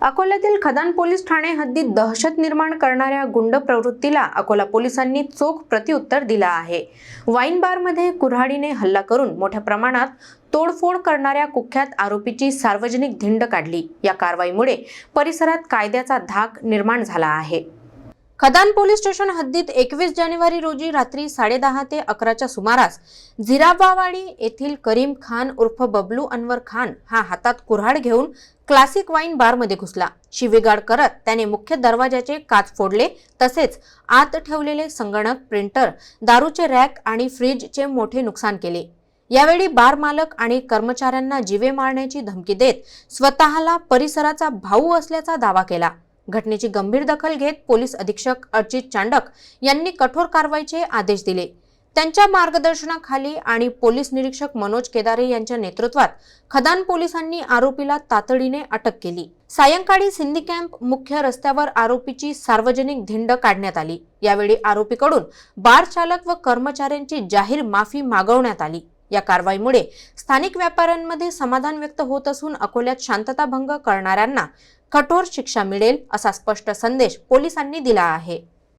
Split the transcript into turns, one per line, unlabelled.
अकोल्यातील खदान पोलीस ठाणे हद्दीत दहशत निर्माण करणाऱ्या गुंड प्रवृत्तीला अकोला पोलिसांनी चोख प्रत्युत्तर दिला आहे। वाईन बारमध्ये कुऱ्हाडीने हल्ला करून मोठ्या प्रमाणात तोडफोड करणाऱ्या कुख्यात आरोपीची सार्वजनिक धिंड काढली। या कारवाईमुळे परिसरात कायद्याचा धाक निर्माण झाला आहे। खदान पोलीस स्टेशन हद्दीत 21 जानेवारी रोजी रात्री 10:30 ते 11च्या सुमारास झिराबावाडी येथील करीम खान उर्फ बबलू अनवर खान हा हातात कुऱ्हाड घेऊन क्लासिक वाईन बारमध्ये घुसला। शिवीगाळ करत त्याने मुख्य दरवाजाचे काच फोडले, तसेच आत ठेवलेले संगणक, प्रिंटर, दारूचे रॅक आणि फ्रीजचे मोठे नुकसान केले। यावेळी बार मालक आणि कर्मचाऱ्यांना जीवे मारण्याची धमकी देत स्वतःला परिसराचा भाऊ असल्याचा दावा केला। घटनेची गंभीर दखल घेत पोलीस अधीक्षक अर्चित चांडक यांनी कठोर कारवाईचे आदेश दिले। त्यांच्या मार्गदर्शनाखाली आणि पोलीस निरीक्षक मनोज केदारे यांच्या नेतृत्वात खदान पोलिसांनी आरोपीला तातडीने अटक केली। सायंकाळी सिंधी कॅम्प मुख्य रस्त्यावर आरोपीची सार्वजनिक धिंड काढण्यात आली। यावेळी आरोपीकडून बार चालक व कर्मचाऱ्यांची जाहीर माफी मागवण्यात आली। या कारवाईमुळे स्थानिक व्यापाऱ्यांमध्ये समाधान व्यक्त होत असून अकोल्यात शांतता भंग करणाऱ्यांना कठोर शिक्षा मिळेल असा स्पष्ट संदेश पोलिसांनी दिला आहे।